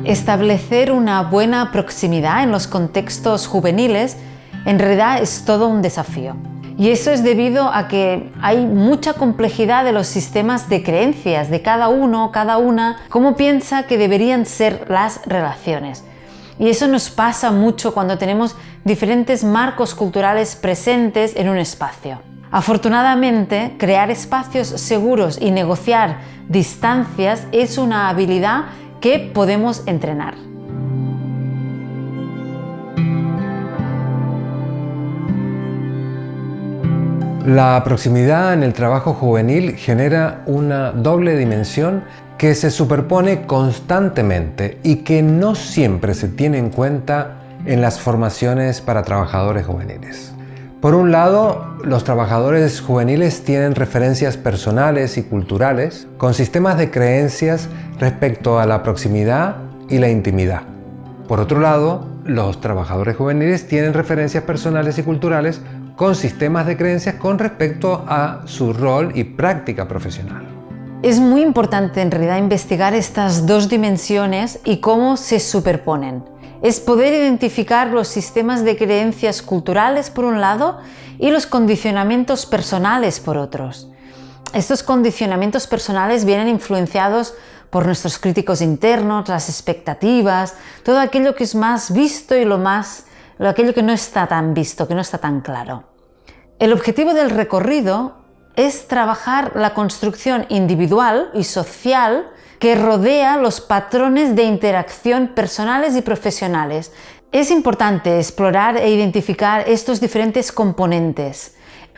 Establecer una buena proximidad en los contextos juveniles en realidad es todo un desafío. Y eso es debido a que hay mucha complejidad de los sistemas de creencias de cada uno, cada una, cómo piensa que deberían ser las relaciones. Y eso nos pasa mucho cuando tenemos diferentes marcos culturales presentes en un espacio. Afortunadamente, crear espacios seguros y negociar distancias es una habilidad que podemos entrenar. La proximidad en el trabajo juvenil genera una doble dimensión que se superpone constantemente y que no siempre se tiene en cuenta en las formaciones para trabajadores juveniles. Por un lado, los trabajadores juveniles tienen referencias personales y culturales con sistemas de creencias respecto a la proximidad y la intimidad. Por otro lado, los trabajadores juveniles tienen referencias personales y culturales con sistemas de creencias con respecto a su rol y práctica profesional. Es muy importante en realidad investigar estas dos dimensiones y cómo se superponen. Es poder identificar los sistemas de creencias culturales por un lado y los condicionamientos personales por otros. Estos condicionamientos personales vienen influenciados por nuestros críticos internos, las expectativas, todo aquello que es más visto y aquello que no está tan visto, que no está tan claro. El objetivo del recorrido es trabajar la construcción individual y social que rodea los patrones de interacción personales y profesionales. Es importante explorar e identificar estos diferentes componentes,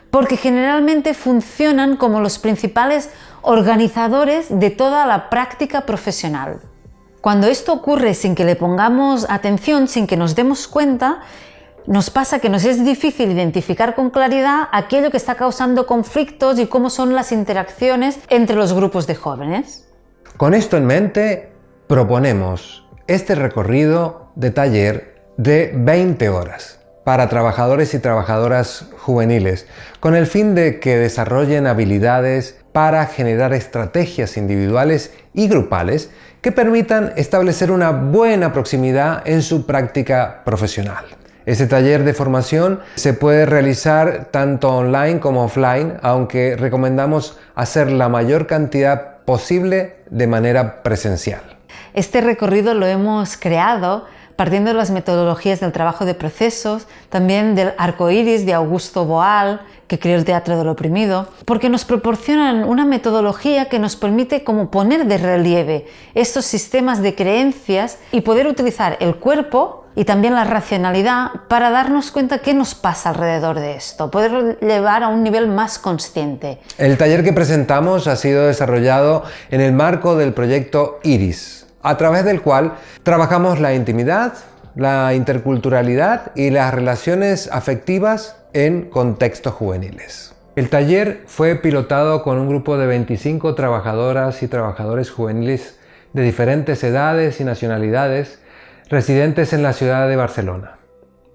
porque generalmente funcionan como los principales organizadores de toda la práctica profesional. Cuando esto ocurre sin que le pongamos atención, sin que nos demos cuenta, nos pasa que nos es difícil identificar con claridad aquello que está causando conflictos y cómo son las interacciones entre los grupos de jóvenes. Con esto en mente, proponemos este recorrido de taller de 20 horas para trabajadores y trabajadoras juveniles, con el fin de que desarrollen habilidades para generar estrategias individuales y grupales que permitan establecer una buena proximidad en su práctica profesional. Este taller de formación se puede realizar tanto online como offline, aunque recomendamos hacer la mayor cantidad posible de manera presencial. Este recorrido lo hemos creado partiendo de las metodologías del trabajo de procesos, también del arco iris de Augusto Boal, que creó el teatro del oprimido, porque nos proporcionan una metodología que nos permite como poner de relieve estos sistemas de creencias y poder utilizar el cuerpo y también la racionalidad para darnos cuenta qué nos pasa alrededor de esto, poder llevar a un nivel más consciente. El taller que presentamos ha sido desarrollado en el marco del proyecto IRIS, a través del cual trabajamos la intimidad, la interculturalidad y las relaciones afectivas en contextos juveniles. El taller fue pilotado con un grupo de 25 trabajadoras y trabajadores juveniles de diferentes edades y nacionalidades, residentes en la ciudad de Barcelona.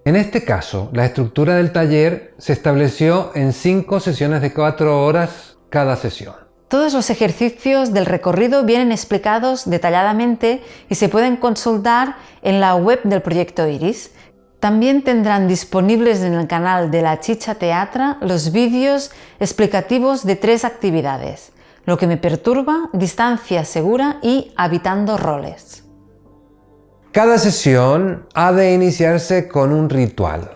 En este caso, la estructura del taller se estableció en 5 sesiones de 4 horas cada sesión. Todos los ejercicios del recorrido vienen explicados detalladamente y se pueden consultar en la web del proyecto IRIS. También tendrán disponibles en el canal de La Chicha Teatra los vídeos explicativos de 3 actividades: Lo que me perturba, Distancia segura y Habitando roles. Cada sesión ha de iniciarse con un ritual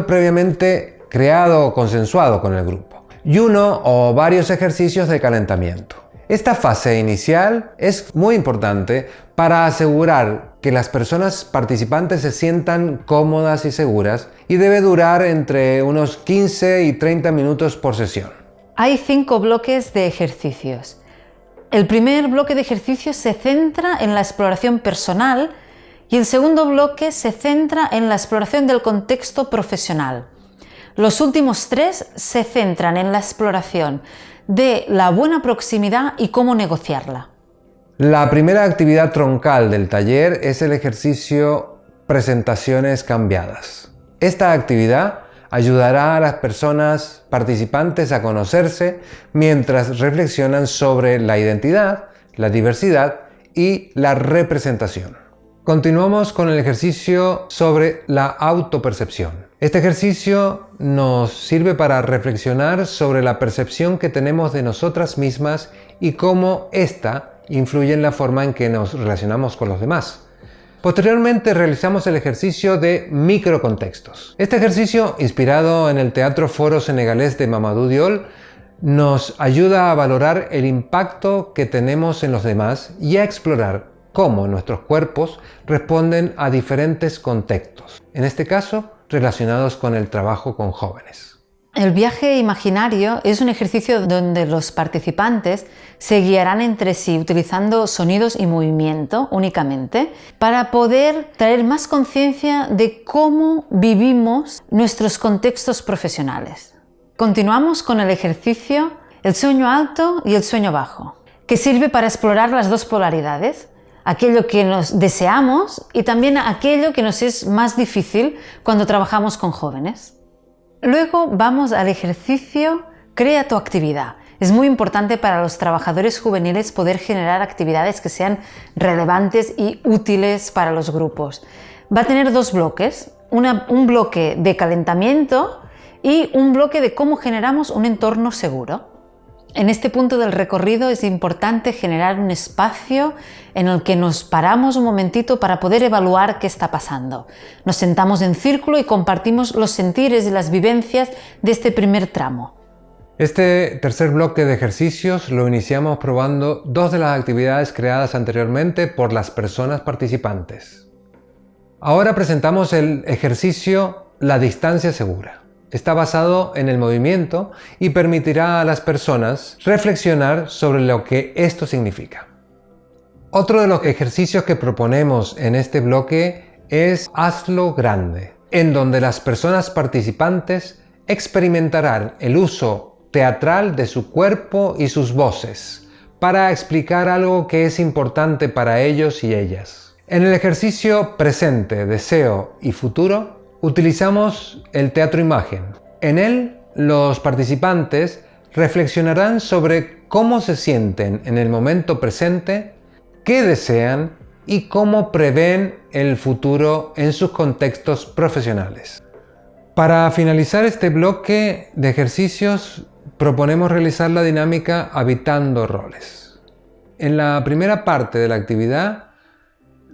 previamente creado o consensuado con el grupo, y uno o varios ejercicios de calentamiento. Esta fase inicial es muy importante para asegurar que las personas participantes se sientan cómodas y seguras, y debe durar entre unos 15 y 30 minutos por sesión. Hay 5 bloques de ejercicios. El primer bloque de ejercicios se centra en la exploración personal y el segundo bloque se centra en la exploración del contexto profesional. Los últimos 3 se centran en la exploración de la buena proximidad y cómo negociarla. La primera actividad troncal del taller es el ejercicio Presentaciones cambiadas. Esta actividad ayudará a las personas participantes a conocerse mientras reflexionan sobre la identidad, la diversidad y la representación. Continuamos con el ejercicio sobre la autopercepción. Este ejercicio nos sirve para reflexionar sobre la percepción que tenemos de nosotras mismas y cómo ésta influye en la forma en que nos relacionamos con los demás. Posteriormente realizamos el ejercicio de microcontextos. Este ejercicio, inspirado en el teatro foro senegalés de Mamadou Diol, nos ayuda a valorar el impacto que tenemos en los demás y a explorar cómo nuestros cuerpos responden a diferentes contextos, en este caso relacionados con el trabajo con jóvenes. El viaje imaginario es un ejercicio donde los participantes se guiarán entre sí utilizando sonidos y movimiento únicamente para poder traer más conciencia de cómo vivimos nuestros contextos profesionales. Continuamos con el ejercicio el sueño alto y el sueño bajo, que sirve para explorar las dos polaridades, aquello que nos deseamos y también aquello que nos es más difícil cuando trabajamos con jóvenes. Luego vamos al ejercicio Crea tu actividad. Es muy importante para los trabajadores juveniles poder generar actividades que sean relevantes y útiles para los grupos. Va a tener dos bloques, un bloque de calentamiento y un bloque de cómo generamos un entorno seguro. En este punto del recorrido es importante generar un espacio en el que nos paramos un momentito para poder evaluar qué está pasando. Nos sentamos en círculo y compartimos los sentires y las vivencias de este primer tramo. Este tercer bloque de ejercicios lo iniciamos probando dos de las actividades creadas anteriormente por las personas participantes. Ahora presentamos el ejercicio La distancia segura. Está basado en el movimiento y permitirá a las personas reflexionar sobre lo que esto significa. Otro de los ejercicios que proponemos en este bloque es Hazlo grande, en donde las personas participantes experimentarán el uso teatral de su cuerpo y sus voces para explicar algo que es importante para ellos y ellas. En el ejercicio presente, deseo y futuro, utilizamos el teatro imagen. En él, los participantes reflexionarán sobre cómo se sienten en el momento presente, qué desean y cómo prevén el futuro en sus contextos profesionales. Para finalizar este bloque de ejercicios, proponemos realizar la dinámica Habitando roles. En la primera parte de la actividad,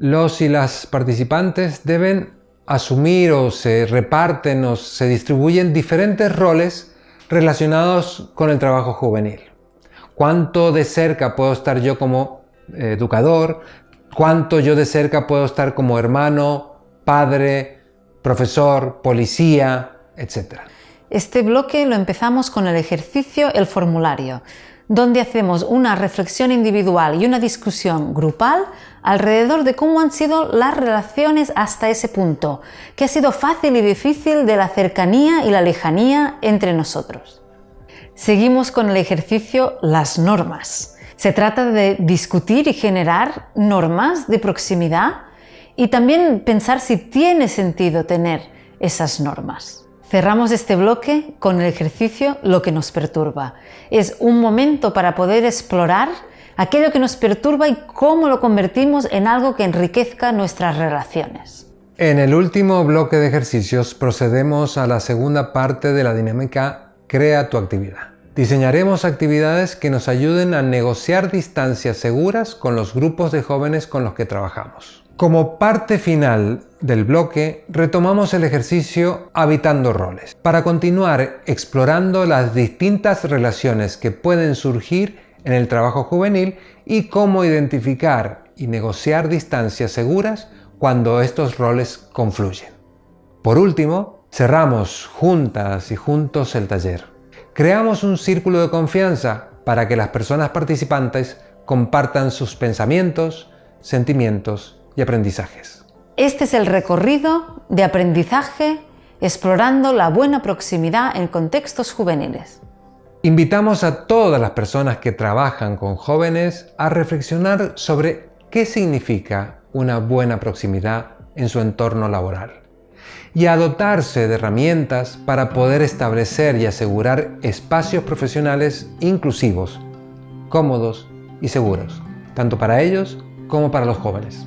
los y las participantes deben asumir o se reparten o se distribuyen diferentes roles relacionados con el trabajo juvenil. ¿Cuánto de cerca puedo estar yo como educador? ¿Cuánto yo de cerca puedo estar como hermano, padre, profesor, policía, etcétera? Este bloque lo empezamos con el ejercicio El formulario, donde hacemos una reflexión individual y una discusión grupal alrededor de cómo han sido las relaciones hasta ese punto, qué ha sido fácil y difícil de la cercanía y la lejanía entre nosotros. Seguimos con el ejercicio Las normas. Se trata de discutir y generar normas de proximidad y también pensar si tiene sentido tener esas normas. Cerramos este bloque con el ejercicio Lo que nos perturba. Es un momento para poder explorar aquello que nos perturba y cómo lo convertimos en algo que enriquezca nuestras relaciones. En el último bloque de ejercicios procedemos a la segunda parte de la dinámica Crea tu actividad. Diseñaremos actividades que nos ayuden a negociar distancias seguras con los grupos de jóvenes con los que trabajamos. Como parte final del bloque, retomamos el ejercicio Habitando roles, para continuar explorando las distintas relaciones que pueden surgir en el trabajo juvenil y cómo identificar y negociar distancias seguras cuando estos roles confluyen. Por último, cerramos juntas y juntos el taller. Creamos un círculo de confianza para que las personas participantes compartan sus pensamientos, sentimientos y aprendizajes. Este es el recorrido de aprendizaje explorando la buena proximidad en contextos juveniles. Invitamos a todas las personas que trabajan con jóvenes a reflexionar sobre qué significa una buena proximidad en su entorno laboral y a dotarse de herramientas para poder establecer y asegurar espacios profesionales inclusivos, cómodos y seguros, tanto para ellos como para los jóvenes.